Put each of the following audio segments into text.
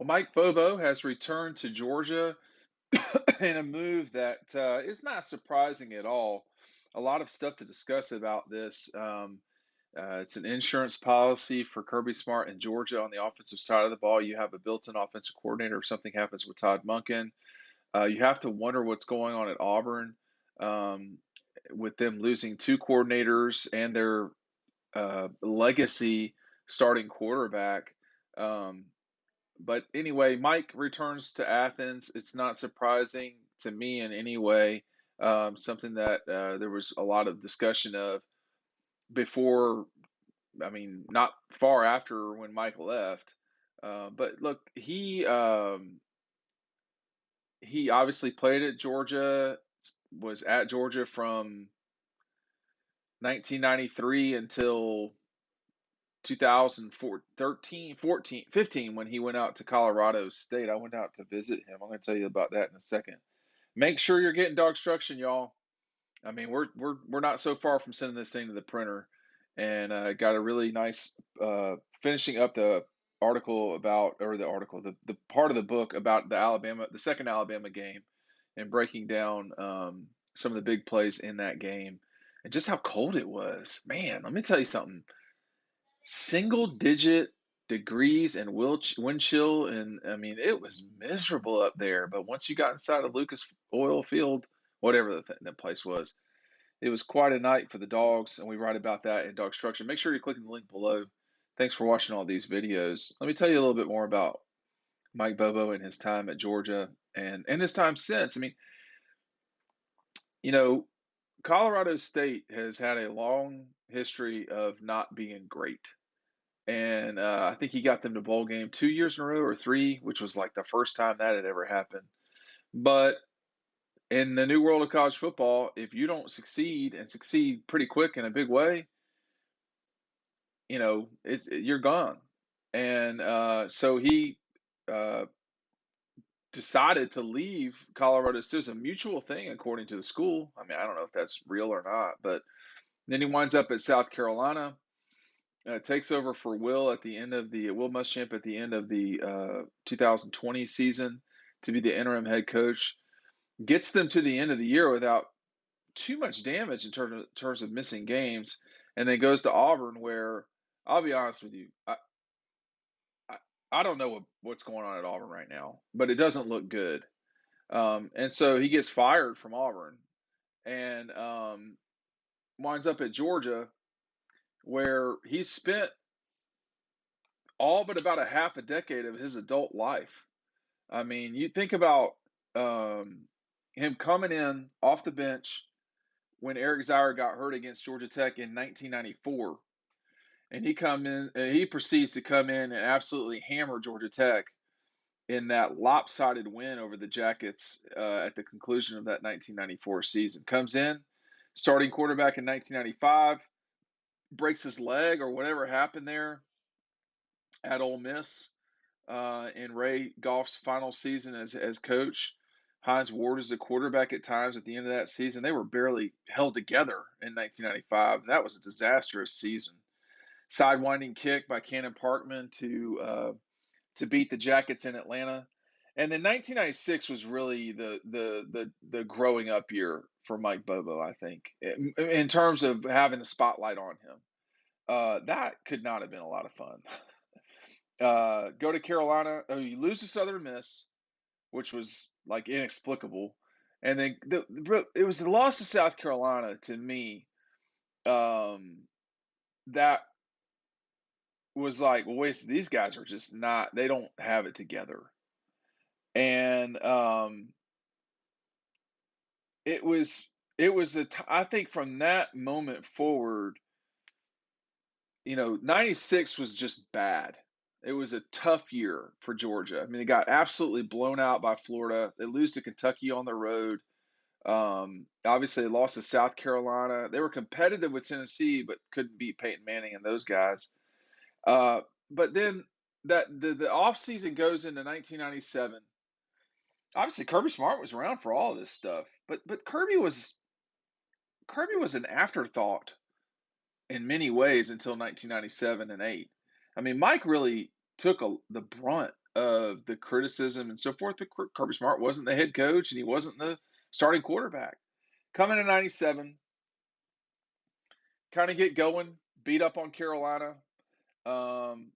Well, Mike Bobo has returned to Georgia in a move that is not surprising at all. A lot of stuff to discuss about this. It's an insurance policy for Kirby Smart in Georgia on the offensive side of the ball. You have a built-in offensive coordinator if something happens with Todd Monken. You have to wonder what's going on at Auburn um, with them losing two coordinators and their legacy starting quarterback. Um, but anyway, Mike returns to Athens. It's not surprising to me in any way. Something that there was a lot of discussion of before. I mean, not far after when Mike left. But look, he obviously played at Georgia, was at Georgia from 1993 until 2013, 14, 15 when he went out to Colorado State. I went out to visit him. I'm going to tell you about that in a second. Make sure you're getting DAWGSTRUCTION, y'all. I mean, we're not so far from sending this thing to the printer, and got a really nice finishing up the article about, or the article, the part of the book about the second Alabama game, and breaking down some of the big plays in that game, and just how cold it was. Man, let me tell you something. Single digit degrees and wind chill, and I mean it was miserable up there. But once you got inside of Lucas Oil Field, whatever that place was, it was quite a night for the Dogs, and we write about that in DAWGSTRUCTION. Make sure you're clicking the link below. Thanks for watching all these videos. Let me tell you a little bit more about Mike Bobo and his time at Georgia and his time since. I mean, you know, Colorado State has had a long history of not being great. And I think he got them to bowl game 2 years in a row or three, which was like the first time that had ever happened. But in the new world of college football, if you don't succeed and succeed pretty quick in a big way, you're gone. And so he uh, decided to leave Colorado State. It was a mutual thing, according to the school. I mean, I don't know if that's real or not, but then he winds up at South Carolina. Takes over for Will Muschamp at the end of the 2020 season to be the interim head coach. Gets them to the end of the year without too much damage in terms of missing games, and then goes to Auburn, where I'll be honest with you, I, I don't know what's going on at Auburn right now, but it doesn't look good. And so he gets fired from Auburn and winds up at Georgia, where he spent all but about a half a decade of his adult life. I mean, you think about him coming in off the bench when Eric Zeier got hurt against Georgia Tech in 1994, and he proceeds to come in and absolutely hammer Georgia Tech in that lopsided win over the Jackets at the conclusion of that 1994 season. Comes in, starting quarterback in 1995, breaks his leg or whatever happened there at Ole Miss in Ray Goff's final season as coach. Hines Ward is the quarterback at times at the end of that season. They were barely held together in 1995. That was a disastrous season. Sidewinding kick by Cannon Parkman to beat the Jackets in Atlanta. And then 1996 was really the growing up year for Mike Bobo, I think, in terms of having the spotlight on him. That could not have been a lot of fun. Go to Carolina. Oh, you lose to Southern Miss, which was like inexplicable, and then it was the loss to South Carolina to me. That was like, well, wait, these guys are just not. They don't have it together, and I think from that moment forward, 96 was just bad. It was a tough year for Georgia. I mean, they got absolutely blown out by Florida. They lose to Kentucky on the road. Obviously, they lost to South Carolina. They were competitive with Tennessee, but couldn't beat Peyton Manning and those guys. But then the offseason goes into 1997. Obviously, Kirby Smart was around for all of this stuff, but Kirby was an afterthought in many ways until 1997 and 8. I mean, Mike really took the brunt of the criticism and so forth. But Kirby Smart wasn't the head coach and he wasn't the starting quarterback. Coming in '97, kind of get going, beat up on Carolina. Um,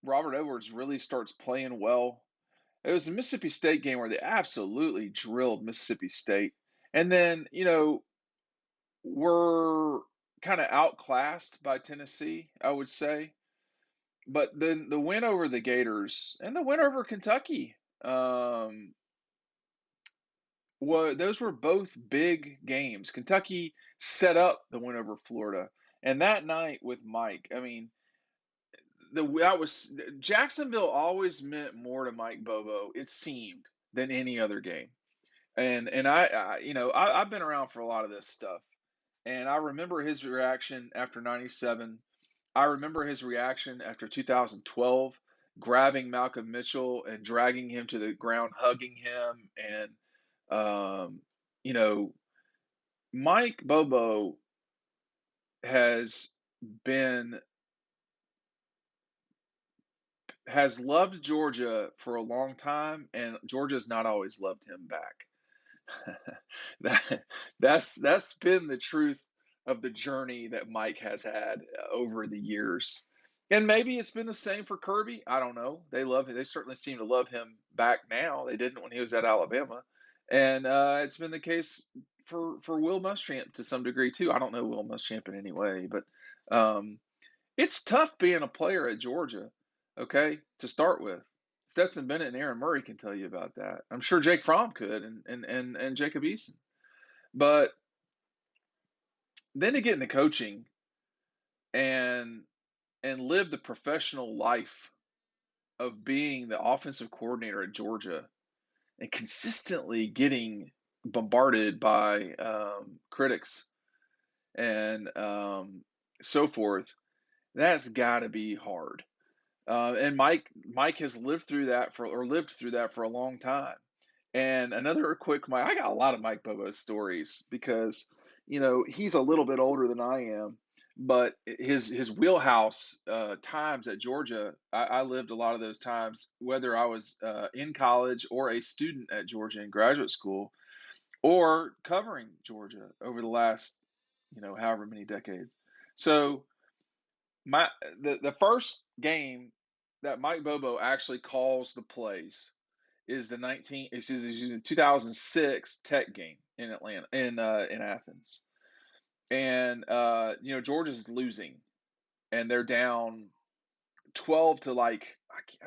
Robert Edwards really starts playing well. It was a Mississippi State game where they absolutely drilled Mississippi State. And then, were kind of outclassed by Tennessee, I would say. But then the win over the Gators and the win over Kentucky, um, those were both big games. Kentucky set up the win over Florida, and that night with Mike, I mean, the that was Jacksonville always meant more to Mike Bobo. It seemed than any other game, and I've been around for a lot of this stuff, and I remember his reaction after '97. I remember his reaction after 2012, grabbing Malcolm Mitchell and dragging him to the ground, hugging him, and um, you know, Mike Bobo has been has loved Georgia for a long time, and Georgia's not always loved him back. that that's been the truth of the journey that Mike has had over the years. And maybe it's been the same for Kirby. I don't know. They love him. They certainly seem to love him back now. They didn't when he was at Alabama, and it's been the case for Will Muschamp to some degree too. I don't know Will Muschamp in any way, but um, it's tough being a player at Georgia, okay, to start with. Stetson Bennett and Aaron Murray can tell you about that. I'm sure Jake Fromm could and Jacob Eason. But then to get into coaching and live the professional life of being the offensive coordinator at Georgia and consistently getting bombarded by critics and so forth, that's got to be hard. And Mike has lived through that for a long time. And another quick Mike, I got a lot of Mike Bobo stories because he's a little bit older than I am, but his wheelhouse times at Georgia, I lived a lot of those times, whether I was in college or a student at Georgia in graduate school or covering Georgia over the last however many decades. So my the first game that Mike Bobo actually calls the plays is the 2006 Tech game in Atlanta in Athens. And Georgia's losing and they're down 12 to like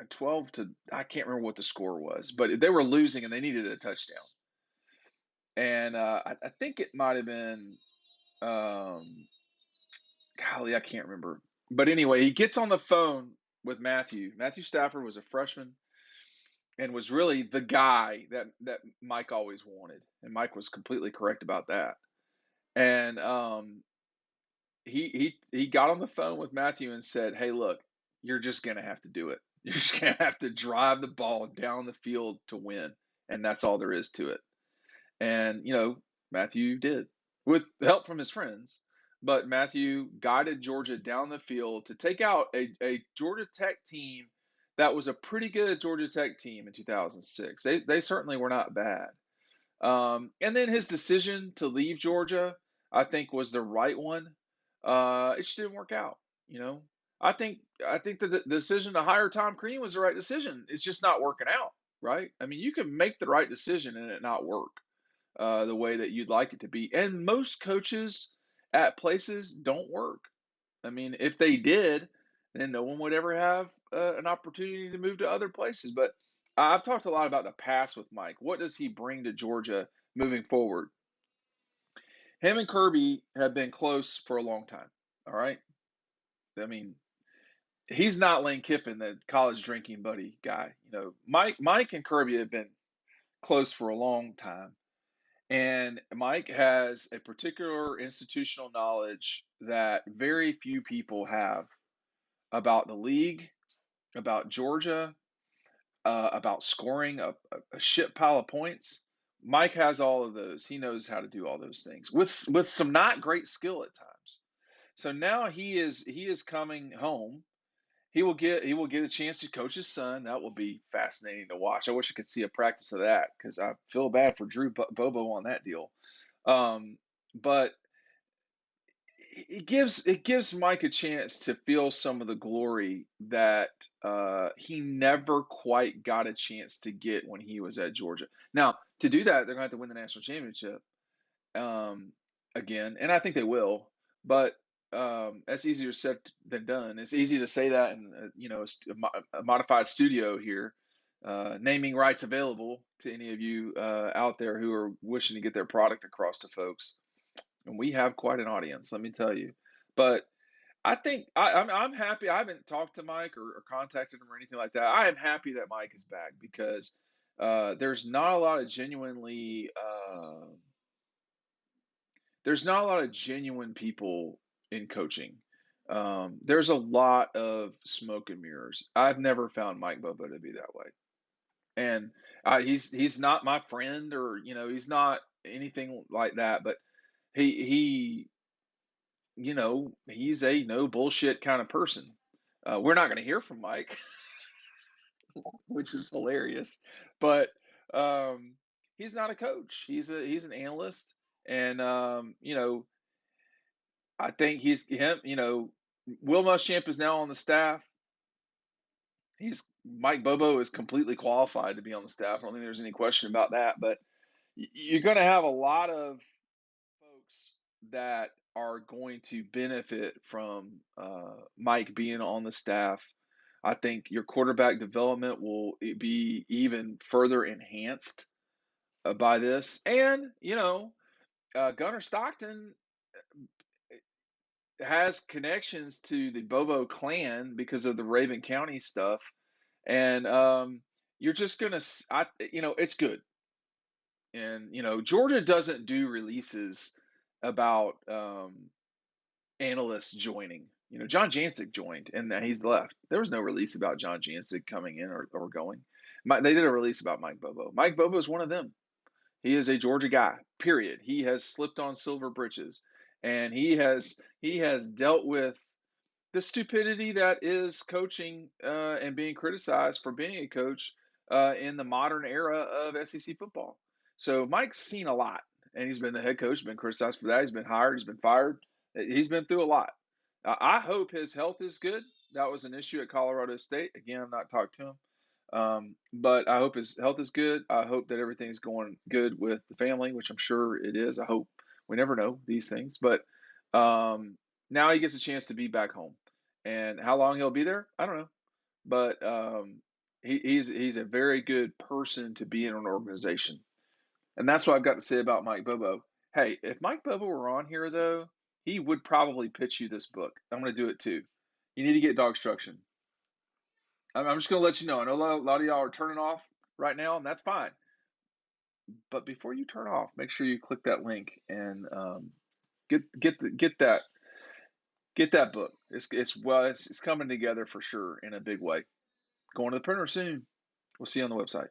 12 to I can't remember what the score was, but they were losing and they needed a touchdown. And I think it might have been um golly, I can't remember. But anyway, he gets on the phone with Matthew. Matthew Stafford was a freshman and was really the guy that Mike always wanted. And Mike was completely correct about that. And he got on the phone with Matthew and said, "Hey, look, you're just gonna have to do it. You're just gonna have to drive the ball down the field to win, and that's all there is to it." And Matthew did with help from his friends. But Matthew guided Georgia down the field to take out a Georgia Tech team that was a pretty good Georgia Tech team in 2006. They certainly were not bad. And then his decision to leave Georgia, I think, was the right one. It just didn't work out. You know, I think the decision to hire Tom Crean was the right decision. It's just not working out, right? I mean, you can make the right decision and it not work the way that you'd like it to be. And most coaches at places don't work. I mean, if they did, then no one would ever have an opportunity to move to other places. But I've talked a lot about the past with Mike. What does he bring to Georgia moving forward? Him and Kirby have been close for a long time. All right. I mean, he's not Lane Kiffin, the college drinking buddy guy. Mike and Kirby have been close for a long time. And Mike has a particular institutional knowledge that very few people have about the league, about Georgia, about scoring a shit pile of points. Mike has all of those. He knows how to do all those things with some not great skill at times. So now he is coming home he will get a chance to coach his son. That will be fascinating to watch. I wish I could see a practice of that because I feel bad for Bobo on that deal. But it gives Mike a chance to feel some of the glory that he never quite got a chance to get when he was at Georgia. Now, to do that, they're going to have to win the national championship um, again, and I think they will. But that's easier said than done. It's easy to say that in a modified studio here. Naming rights available to any of you out there who are wishing to get their product across to folks. And we have quite an audience, let me tell you. But I think I'm happy. I haven't talked to Mike or contacted him or anything like that. I am happy that Mike is back because there's not a lot of genuine people in coaching. There's a lot of smoke and mirrors. I've never found Mike Bobo to be that way, and he's not my friend or he's not anything like that. But he he's a no bullshit kind of person. We're not going to hear from Mike, which is hilarious, but he's not a coach. He's an analyst, and I think he's him. Will Muschamp is now on the staff. He's Mike Bobo is completely qualified to be on the staff. I don't think there's any question about that. But you're going to have a lot of folks that are going to benefit from Mike being on the staff. I think your quarterback development will be even further enhanced by this. And, Gunnar Stockton has connections to the Bobo clan because of the Raven County stuff. And you're just going to, it's good. And, Georgia doesn't do releases about analysts joining. John Jancic joined and he's left. There was no release about John Jancic coming in or going. They did a release about Mike Bobo. Mike Bobo is one of them. He is a Georgia guy. Period. He has slipped on silver britches, and he has dealt with the stupidity that is coaching and being criticized for being a coach in the modern era of SEC football. So Mike's seen a lot, and he's been the head coach, been criticized for that. He's been hired, he's been fired, he's been through a lot. I hope his health is good. That was an issue at Colorado State. Again, I've not talked to him. But I hope his health is good. I hope that everything's going good with the family, which I'm sure it is. I hope. We never know these things. But now he gets a chance to be back home. And how long he'll be there, I don't know. But he's a very good person to be in an organization. And that's what I've got to say about Mike Bobo. Hey, if Mike Bobo were on here, though, he would probably pitch you this book. I'm going to do it too. You need to get DAWGSTRUCTION. I'm just going to let you know. I know a lot of y'all are turning off right now, and that's fine. But before you turn off, make sure you click that link and get that book. It's coming together for sure in a big way. Going to the printer soon. We'll see you on the website.